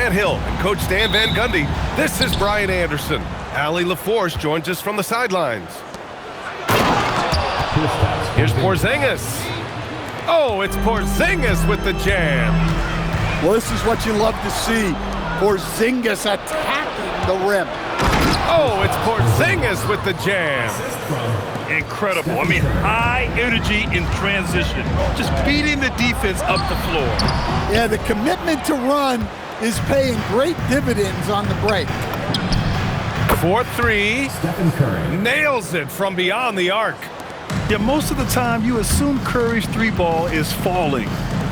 Grant Hill and Coach Dan Van Gundy. This is Brian Anderson. Allie LaForce joins us from the sidelines. Here's Porzingis. Oh, it's Porzingis with the jam. Well, this is what you love to see. Porzingis attacking the rim. Oh, it's Porzingis with the jam. Incredible. I mean, high energy in transition. Just beating the defense up the floor. Yeah, the commitment to run is paying great dividends on the break. 4-3. Stephen Curry. Nails it from beyond the arc. Yeah, most of the time you assume Curry's three ball is falling.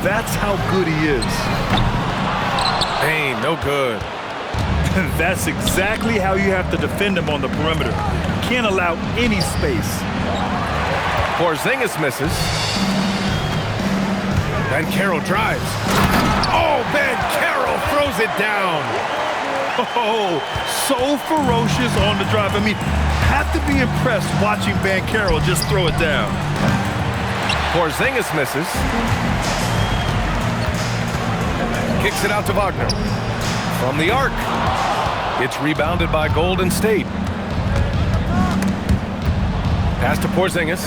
That's how good he is. Bane, no good. That's exactly how you have to defend him on the perimeter. Can't allow any space. Porzingis misses. Banchero drives. Oh, Banchero throws it down. Oh, so ferocious on the drive. I mean, have to be impressed watching Banchero just throw it down. Porzingis misses. Kicks it out to Wagner. From the arc. It's rebounded by Golden State. Pass to Porzingis.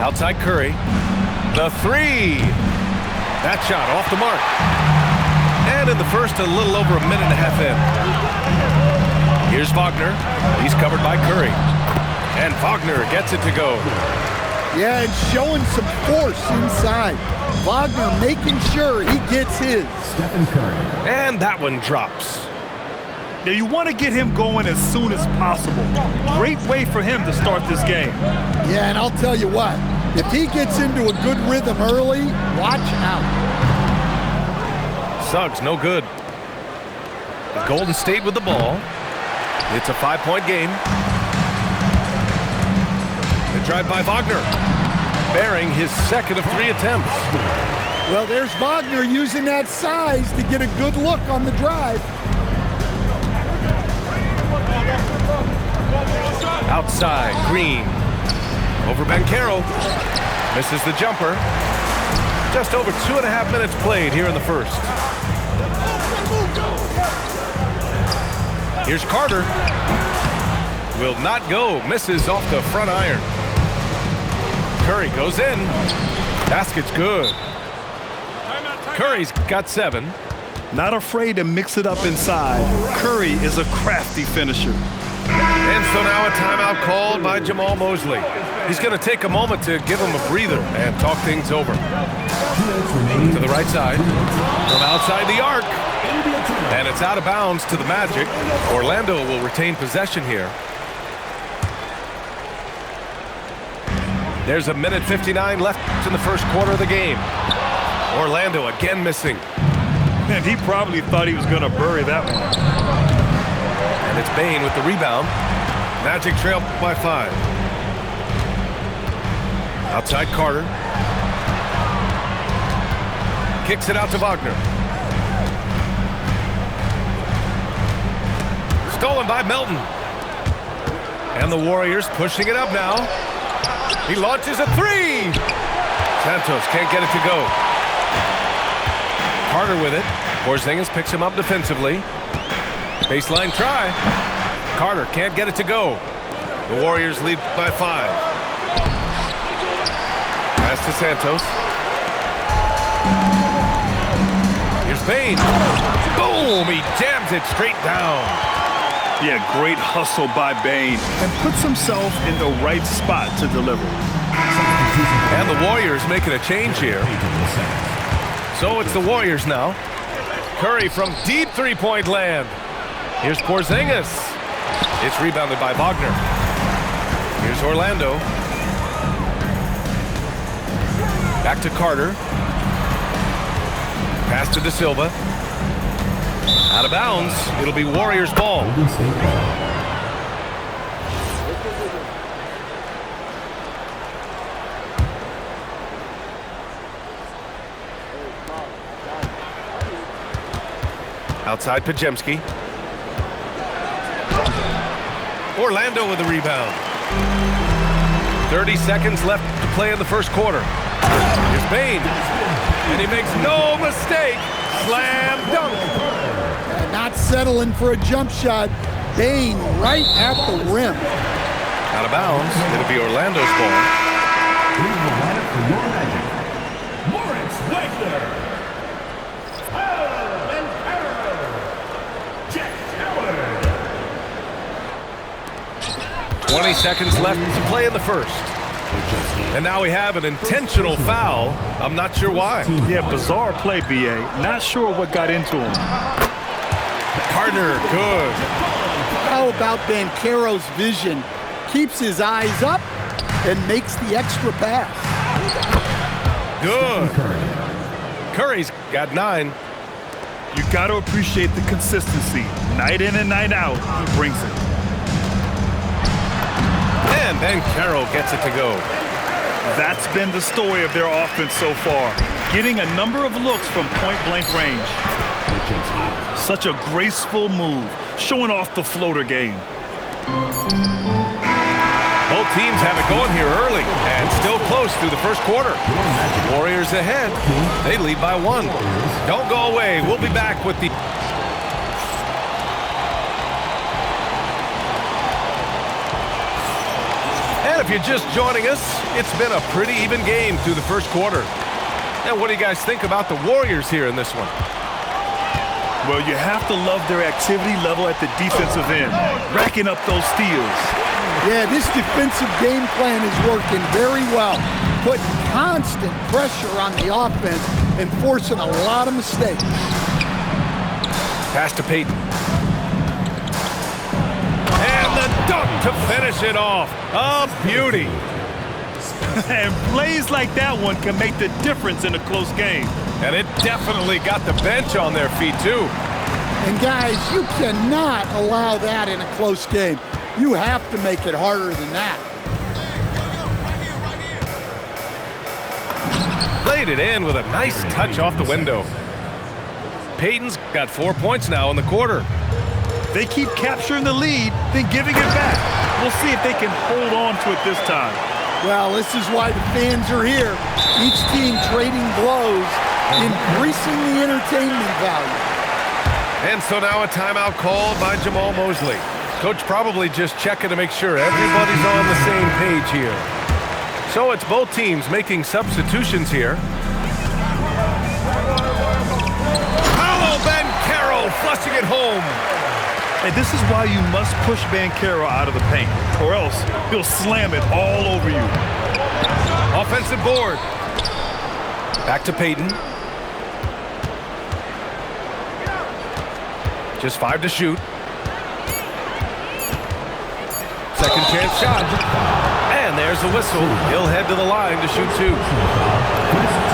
Outside Curry. The three. That shot off the mark. And in the first, a little over a minute and a half in. Here's Wagner. He's covered by Curry. And Wagner gets it to go. Yeah, and showing some force inside. Wagner making sure he gets his. Stephen Curry. And that one drops. Now, you want to get him going as soon as possible. Great way for him to start this game. Yeah, and I'll tell you what. If he gets into a good rhythm early, watch out. Suggs, no good. Golden State with the ball. It's a 5-point game. The drive by Wagner. Bearing his second of 3 attempts. Well, there's Wagner using that size to get a good look on the drive. Outside, Green. Over Banchero. Misses the jumper. Just over 2.5 minutes played here in the first. Here's Carter. Will not go. Misses off the front iron. Curry goes in. Basket's good. Curry's got 7. Not afraid to mix it up inside. Curry is a crafty finisher. And so now a timeout called by Jamal Mosley. He's going to take a moment to give him a breather and talk things over. To the right side. From outside the arc. And it's out of bounds to the Magic. Orlando will retain possession here. There's a minute 59 left in the first quarter of the game. Orlando again missing. And he probably thought he was going to bury that one. And it's Bane with the rebound. Magic trail by 5. Outside Carter. Kicks it out to Wagner. Stolen by Melton. And the Warriors pushing it up now. He launches a 3. Santos can't get it to go. Carter with it. Porzingis picks him up defensively. Baseline try. Carter can't get it to go. The Warriors lead by 5. Pass to Santos. Here's Bane. Boom! He jams it straight down. Yeah, great hustle by Bane. And puts himself in the right spot to deliver. And the Warriors making a change here. So it's the Warriors now. Curry from deep three-point land. Here's Porzingis. It's rebounded by Wagner. Here's Orlando. Back to Carter. Pass to De Silva. Out of bounds. It'll be Warriors ball. Outside Podziemski. Orlando with the rebound. 30 seconds left to play in the first quarter. Here's Bane. And he makes no mistake. Slam dunk. not settling for a jump shot. Bane right at the rim. Out of bounds. It'll be Orlando's ball. Here's the lineup for your Magic. Moritz Wagner. Al Bencaro. Jack Howard. 20 seconds left to play in the first. And now we have an intentional foul. I'm not sure why. Yeah, bizarre play, B.A. Not sure what got into him. Partner, good. How about Banchero's vision? Keeps his eyes up and makes the extra pass. Good. Curry's got 9. You got to appreciate the consistency. Night in and night out, he brings it. And Banchero gets it to go. That's been the story of their offense so far. Getting a number of looks from point-blank range. Such a graceful move, showing off the floater game. Both teams have it going here early and still close through the first quarter. Warriors ahead. They lead by 1. Don't go away. We'll be back with the... And if you're just joining us, it's been a pretty even game through the first quarter. And what do you guys think about the Warriors here in this one? Well, you have to love their activity level at the defensive end, racking up those steals. Yeah, this defensive game plan is working very well, putting constant pressure on the offense and forcing a lot of mistakes. Pass to Payton. And the dunk to finish it off. A beauty. And plays like that one can make the difference in a close game. And it definitely got the bench on their feet, too. And guys, you cannot allow that in a close game. You have to make it harder than that. Laid it in with a nice touch off the window. Payton's got 4 points now in the quarter. They keep capturing the lead, then giving it back. We'll see if they can hold on to it this time. Well, this is why the fans are here. Each team trading blows, increasing the entertainment value. And so now a timeout called by Jamal Mosley. Coach probably just checking to make sure everybody's on the same page here. So it's both teams making substitutions here. Paolo Banchero flushing it home. And this is why you must push Banchero out of the paint, or else he'll slam it all over you. Offensive board. Back to Payton. Just 5 to shoot. Second chance shot. And there's the whistle. He'll head to the line to shoot 2.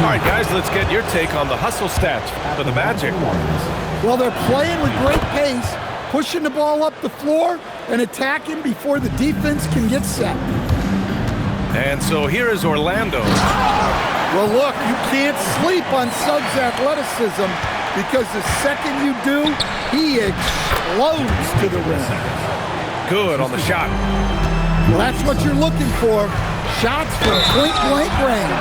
All right, guys, let's get your take on the hustle stats for the Magic. Well, they're playing with great pace, pushing the ball up the floor and attacking before the defense can get set. And so here is Orlando. Well, look, you can't sleep on Suggs' athleticism because the second you do, he explodes to the rim. Good on the shot. Well, that's what you're looking for. Shots from point-blank range.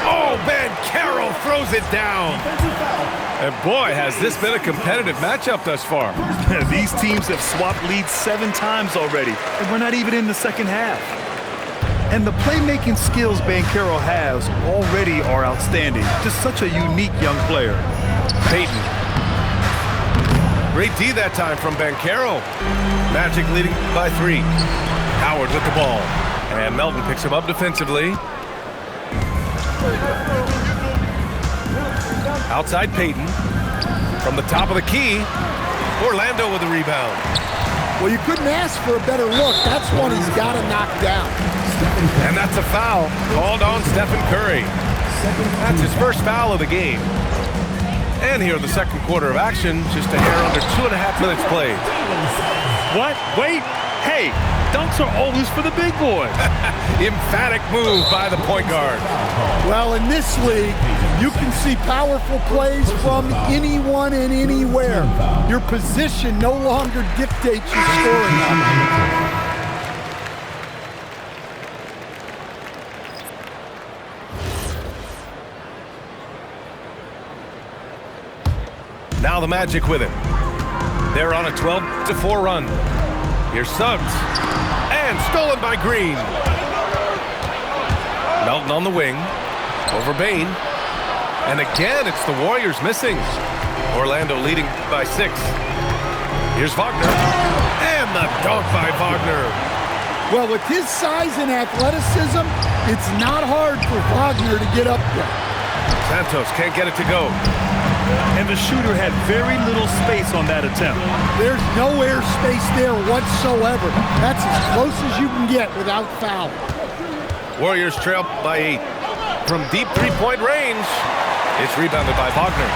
Oh, Banchero throws it down. And boy, has this been a competitive matchup thus far. These teams have swapped leads 7 times already, and we're not even in the second half. And the playmaking skills Banchero has already are outstanding. Just such a unique young player. Payton. Great D that time from Banchero. Magic leading by 3. Howard with the ball. And Melton picks him up defensively. Outside Payton. From the top of the key. Orlando with the rebound. Well, you couldn't ask for a better look. That's one he's got to knock down. And that's a foul called on Stephen Curry. That's his first foul of the game. And here in the second quarter of action, just a hair under 2.5 minutes played. What? Wait. Hey, dunks are always for the big boy. Emphatic move by the point guard. Well, in this league, you can see powerful plays from anyone and anywhere. Your position no longer dictates your scoring options. Now the Magic with it. They're on a 12-4 run. Here's Suggs. And stolen by Green. Melton on the wing. Over Bain. And again, it's the Warriors missing. Orlando leading by 6. Here's Wagner. And the dunk by Wagner. Well, with his size and athleticism, it's not hard for Wagner to get up there. Santos can't get it to go. And the shooter had very little space on that attempt. There's no air space there whatsoever. That's as close as you can get without foul. Warriors trail by 8. From deep three-point range, it's rebounded by Wagner.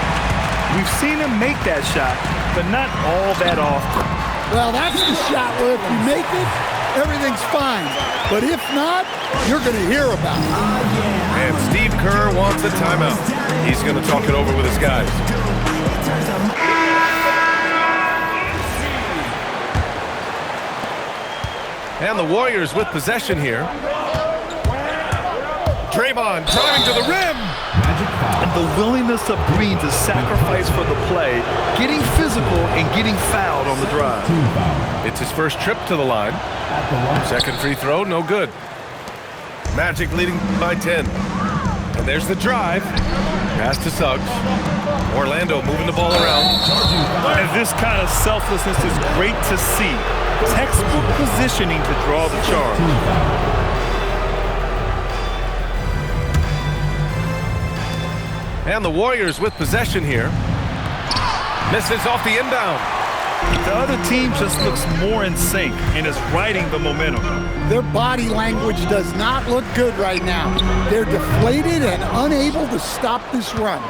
We've seen him make that shot, but not all that often. Well, that's the shot where if you make it, everything's fine. But if not, you're going to hear about it. And Steve Kerr wants a timeout. He's going to talk it over with his guys. And the Warriors with possession here. Draymond driving to the rim. And the willingness of Green to sacrifice for the play, getting physical and getting fouled on the drive. It's his first trip to the line. Second free throw, no good. Magic leading by 10. And there's the drive. Pass to Suggs. Orlando moving the ball around. And this kind of selflessness is great to see. Textbook positioning to draw the charge. And the Warriors with possession here. Misses off the inbound. The other team just looks more in sync and is riding the momentum. Their body language does not look good right now. They're deflated and unable to stop this run.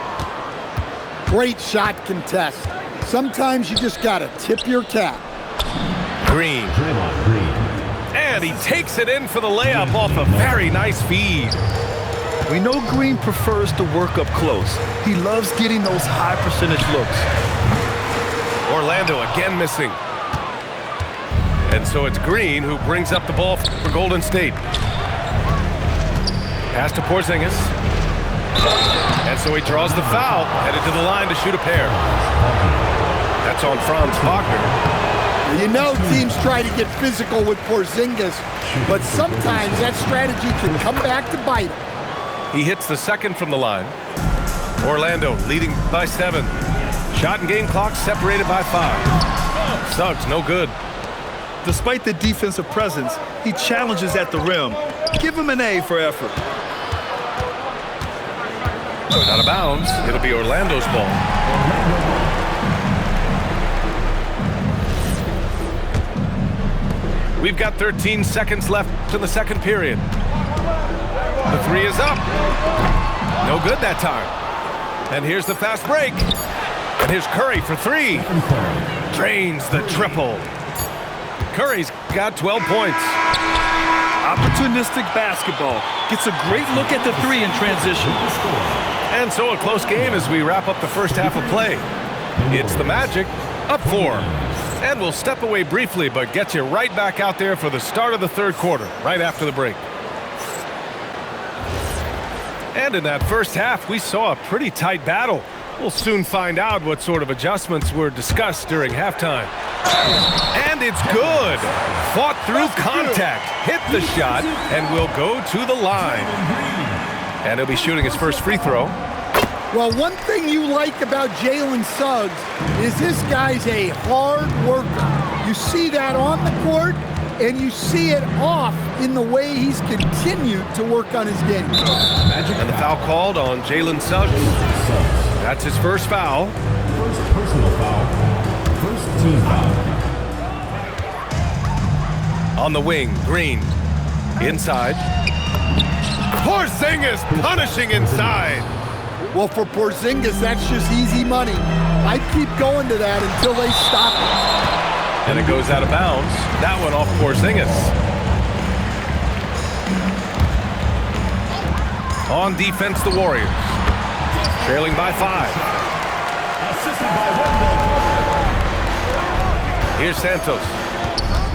Great shot contest. Sometimes you just got to tip your cap. Green. And he takes it in for the layup off a very nice feed. We know Green prefers to work up close. He loves getting those high percentage looks. Orlando again missing. And so it's Green who brings up the ball for Golden State. Pass to Porzingis. And so he draws the foul, headed to the line to shoot a pair. That's on Franz Wagner. You know teams try to get physical with Porzingis, but sometimes that strategy can come back to bite him. He hits the second from the line. Orlando leading by 7. Shot and game clock separated by 5. Suggs, no good. Despite the defensive presence, he challenges at the rim. Give him an A for effort. Out of bounds. It'll be Orlando's ball. We've got 13 seconds left in the second period. The three is up. No good that time. And here's the fast break. And here's Curry for 3. Drains the triple. Curry's got 12 points. Opportunistic basketball. Gets a great look at the 3 in transition. And so a close game as we wrap up the first half of play. It's the Magic up 4. And we'll step away briefly, but get you right back out there for the start of the third quarter, right after the break. And in that first half, we saw a pretty tight battle. We'll soon find out what sort of adjustments were discussed during halftime. And it's good. Fought through contact, hit the shot, and will go to the line. And he'll be shooting his first free throw. Well, one thing you like about Jalen Suggs is this guy's a hard worker. You see that on the court, and you see it off in the way he's continued to work on his game. And the foul called on Jalen Suggs. That's his first foul. First personal foul. First team foul. On the wing, Green. Inside. Porzingis punishing inside. Well, for Porzingis, that's just easy money. I'd keep going to that until they stop it. And it goes out of bounds. That one off Porzingis. On defense, the Warriors. Trailing by 5. Assisted by Wendell. Here's Santos.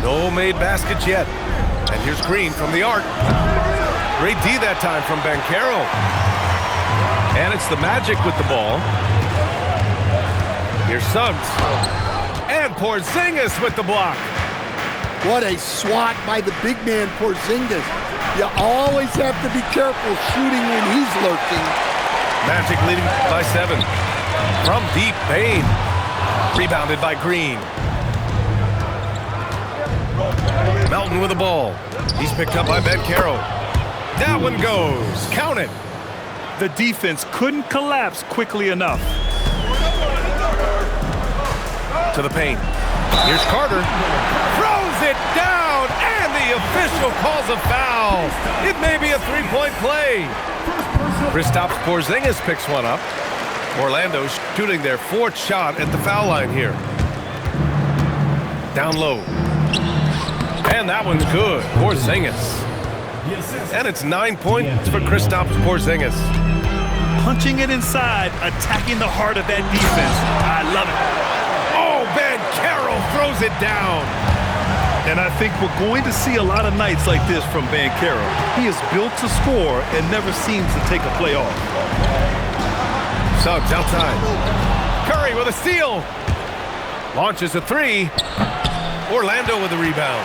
No made baskets yet. And here's Green from the arc. Great D that time from Banchero. And it's the Magic with the ball. Here's Suggs. And Porzingis with the block. What a swat by the big man Porzingis. You always have to be careful shooting when he's lurking. Magic leading by 7. From deep, Bane. Rebounded by Green. Melton with the ball. He's picked up by Banchero. That one goes. Count it. The defense couldn't collapse quickly enough. To the paint. Here's Carter. Throws it down, and the official calls a foul. It may be a three-point play. Kristaps Porzingis picks one up. Orlando shooting their 4th shot at the foul line here. Down low. And that one's good. Porzingis. And it's 9 points for Kristaps Porzingis. Punching it inside, attacking the heart of that defense. I love it. Oh, Banchero throws it down. And I think we're going to see a lot of nights like this from Banchero. He is built to score and never seems to take a play off. Suggs outside. Curry with a steal. Launches a 3. Orlando with the rebound.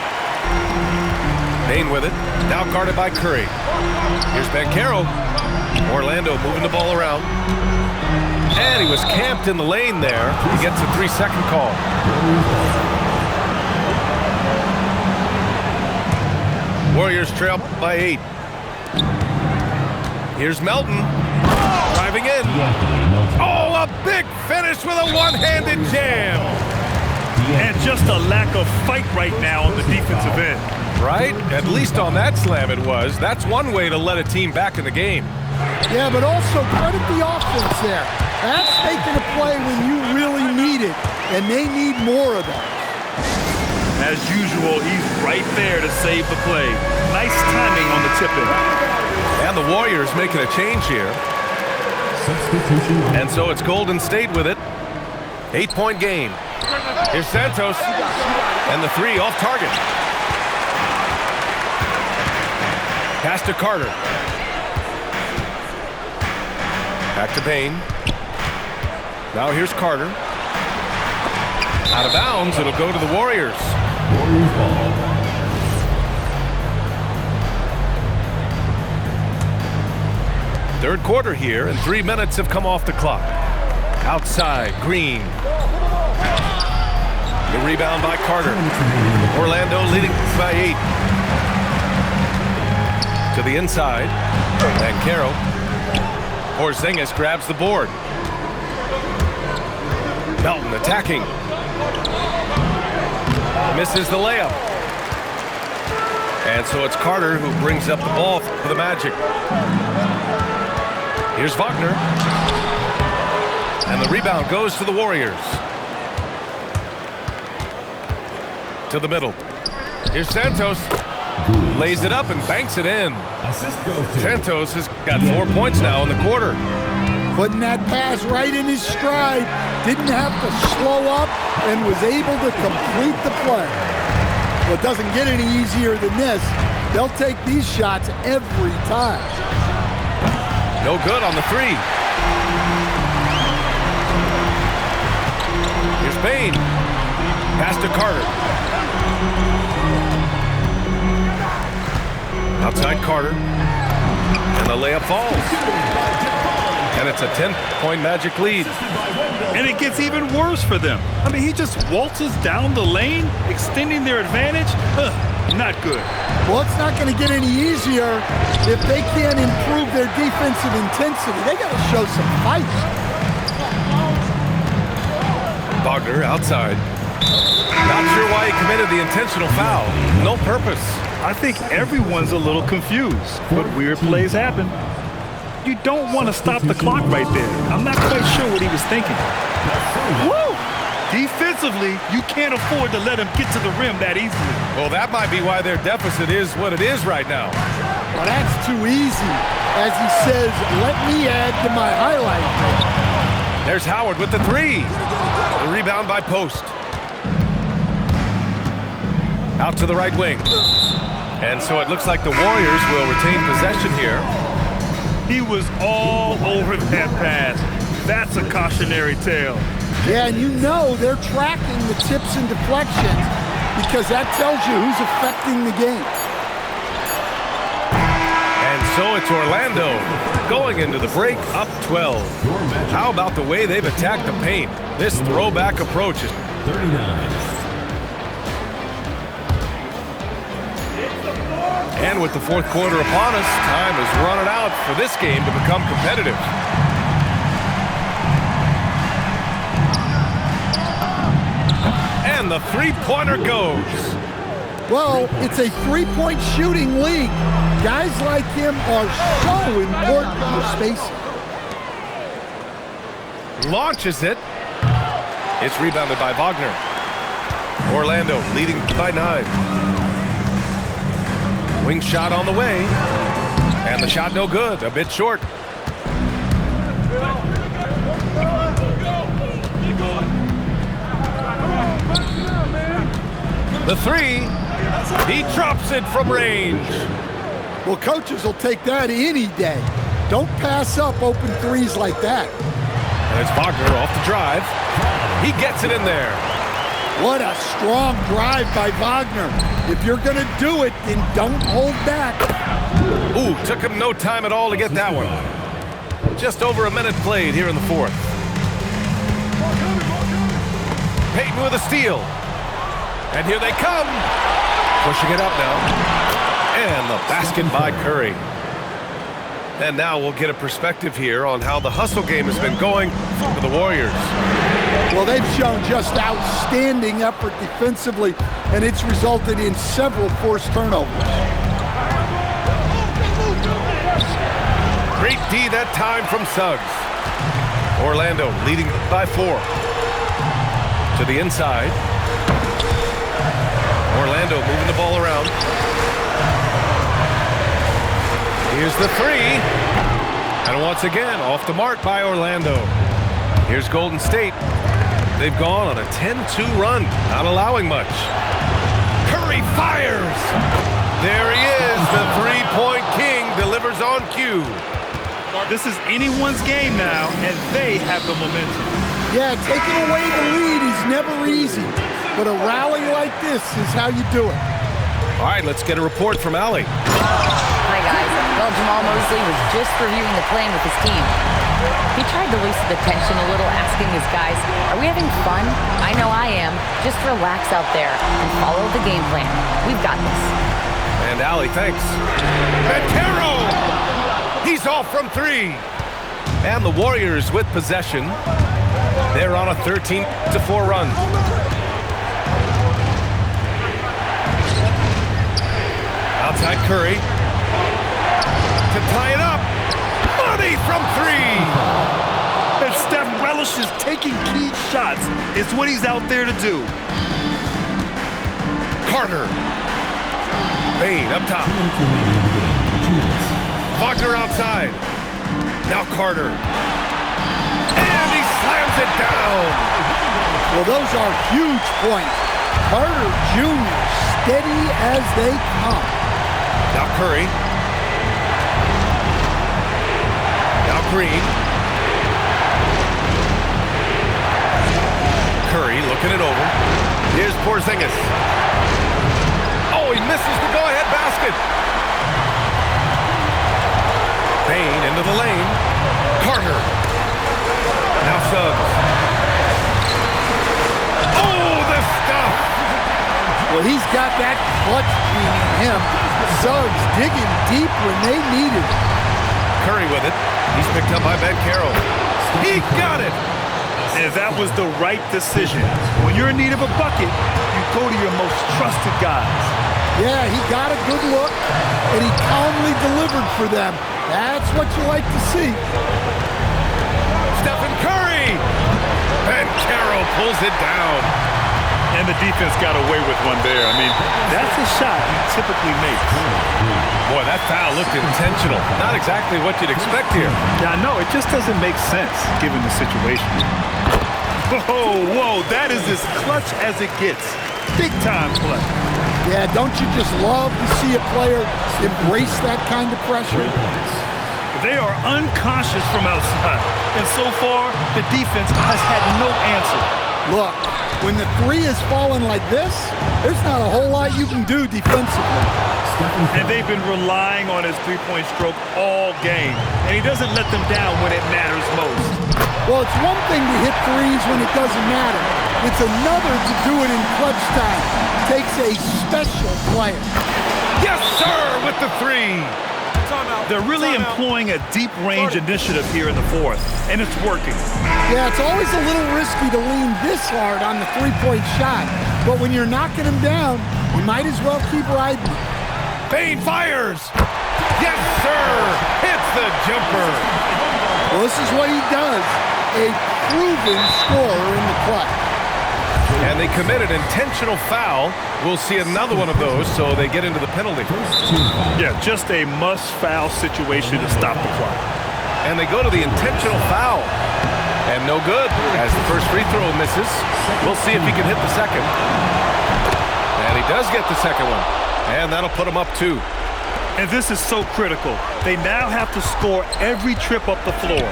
Bane with it. Now guarded by Curry. Here's Banchero. Orlando moving the ball around. And he was camped in the lane there. He gets a 3-second call. Warriors trail by 8. Here's Melton. Driving in. Oh, a big finish with a one-handed jam. And just a lack of fight right now on the defensive end. Right? At least on that slam it was. That's one way to let a team back in the game. Yeah, but also credit the offense there. That's making a play when you really need it, and they need more of that. As usual, he's right there to save the play. Nice timing on the tip-in. And the Warriors making a change here. Substitution. And so it's Golden State with it. 8-point game. Here's Santos. And the 3 off target. Pass to Carter. Back to Bane. Now here's Carter. Out of bounds, it'll go to the Warriors. Warriors ball. Third quarter here, and 3 minutes have come off the clock. Outside, Green. The rebound by Carter. Orlando leading by 8. To the inside. Banchero. Porzingis grabs the board. Melton attacking. Misses the layup. And so it's Carter who brings up the ball for the Magic. Here's Wagner. And the rebound goes to the Warriors. To the middle. Here's Santos. Lays it up and banks it in. Assist goes to Santos has got 4 points now in the quarter. Putting that pass right in his stride. Didn't have to slow up and was able to complete the play. Well, it doesn't get any easier than this. They'll take these shots every time. No good on the 3. Here's Bane. Pass to Carter. Outside Carter. And the layup falls. And it's a 10-point Magic lead. And it gets even worse for them. I mean, he just waltzes down the lane, extending their advantage. Not good. Well, it's not going to get any easier if they can't improve their defensive intensity. They got to show some fight. Wagner outside. Not sure why he committed the intentional foul. No purpose. I think everyone's a little confused, but weird plays happen. You don't want to stop the clock right there. I'm not quite sure what he was thinking. Woo! Defensively, you can't afford to let him get to the rim that easily. Well, that might be why their deficit is what it is right now. Well, that's too easy. As he says, let me add to my highlight. There's Howard with the 3. The rebound by Post. Out to the right wing. And so it looks like the Warriors will retain possession here. He was all over that pass. That's a cautionary tale. Yeah, and you know they're tracking the tips and deflections because that tells you who's affecting the game. And so it's Orlando going into the break up 12. How about the way they've attacked the paint? This throwback approach is 39. And with the fourth quarter upon us, time is running out for this game to become competitive. And the three-pointer goes. Well, it's a three-point shooting league. Guys like him are so important for spacing. Launches it. It's rebounded by Wagner. Orlando leading by 9. Wing shot on the way. And the shot no good, a bit short. The three, he drops it from range. Well, coaches will take that any day. Don't pass up open threes like that. And it's Wagner off the drive. He gets it in there. What a strong drive by Wagner. If you're going to do it, then don't hold back. Ooh, took him no time at all to get that one. Just over a minute played here in the fourth. Payton with a steal. And here they come. Pushing it up now. And the basket by Curry. And now we'll get a perspective here on how the hustle game has been going for the Warriors. Well, they've shown just outstanding effort defensively, and it's resulted in several forced turnovers. Great D that time from Suggs. Orlando leading by 4. To the inside. Orlando moving the ball around. Here's the three. And once again, off the mark by Orlando. Here's Golden State. They've gone on a 10-2 run, not allowing much. Curry fires. There he is, the three-point king delivers on cue. This is anyone's game now, and they have the momentum. Yeah, taking away the lead is never easy, but a rally like this is how you do it. All right, let's get a report from Allie. Hi, guys. Well, Jamal Mosley was just reviewing the plan with his team. He tried to loosen the tension a little, asking his guys, are we having fun? I know I am. Just relax out there and follow the game plan. We've got this. And Allie, thanks. Banchero! He's off from 3. And the Warriors with possession. They're on a 13-4 run. Outside Curry. To tie it up. Money from 3. And Steph relishes taking key shots. It's what he's out there to do. Carter. Bane up top. Wagner outside. Now Carter. And he slams it down. Well, those are huge points. Carter Jr. steady as they come. Now Curry. Now Green. Curry looking it over. Here's Porzingis. Oh, he misses the go-ahead basket. Bane into the lane. Carter. Now Suggs. Oh, the stuff. Well, he's got that clutch gene in him. Suggs digging deep when they need it. Curry with it. He's picked up by Banchero. He got it. And that was the right decision. When you're in need of a bucket, you go to your most trusted guys. Yeah, he got a good look, and he calmly delivered for them. That's what you like to see. Stephen Curry. Banchero pulls it down. And the defense got away with one there. I mean, that's a shot you typically make. Boy, that foul looked intentional. Not exactly what you'd expect here. Yeah, I know. It just doesn't make sense given the situation. Whoa, that is as clutch as it gets. Big time clutch. Yeah, don't you just love to see a player embrace that kind of pressure? They are unconscious from outside. And so far, the defense has had no answer. Look, when the three is falling like this, there's not a whole lot you can do defensively. And they've been relying on his three-point stroke all game. And he doesn't let them down when it matters most. Well, it's one thing to hit threes when it doesn't matter. It's another to do it in clutch time. Takes a special player. Yes, sir, with the three. They're really employing a deep-range initiative here in the fourth, and it's working. Yeah, it's always a little risky to lean this hard on the three-point shot. But when you're knocking him down, you might as well keep riding him. Bane fires. Yes, sir. Hits the jumper. Well, this is what he does. A proven scorer in the clutch. And they committed intentional foul. We'll see another one of those, so they get into the penalty. Yeah, just a must-foul situation to stop the clock. And they go to the intentional foul. And no good, as the first free throw misses. We'll see if he can hit the second. And he does get the second one. And that'll put him up 2. And this is so critical. They now have to score every trip up the floor.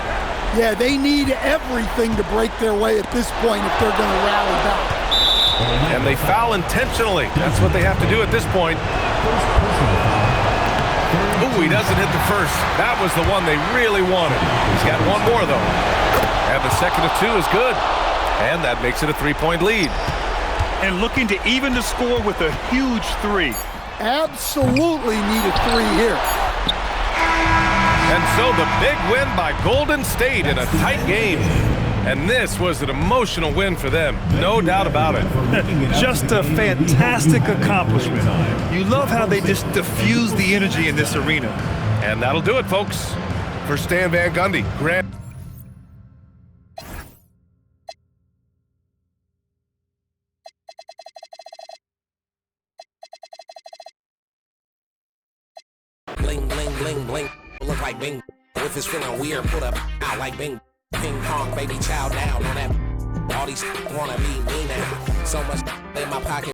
Yeah, they need everything to break their way at this point if they're going to rally back. And they foul intentionally. That's what they have to do at this point. Ooh, he doesn't hit the first. That was the one they really wanted. He's got one more, though. And the second of 2 is good. And that makes it a 3-point lead. And looking to even the score with a huge 3. Absolutely need a 3 here. And so the big win by Golden State in a tight game. And this was an emotional win for them, no doubt about it. Just a fantastic accomplishment. You love how they just diffuse the energy in this arena. And that'll do it, folks. For Stan Van Gundy, Grant. Bling, bling, bling, bling. Look like Bing. If it's feeling weird, put up out like Bing. Ping pong, baby, chow down on that. All these wanna be me now. So much in my pocket.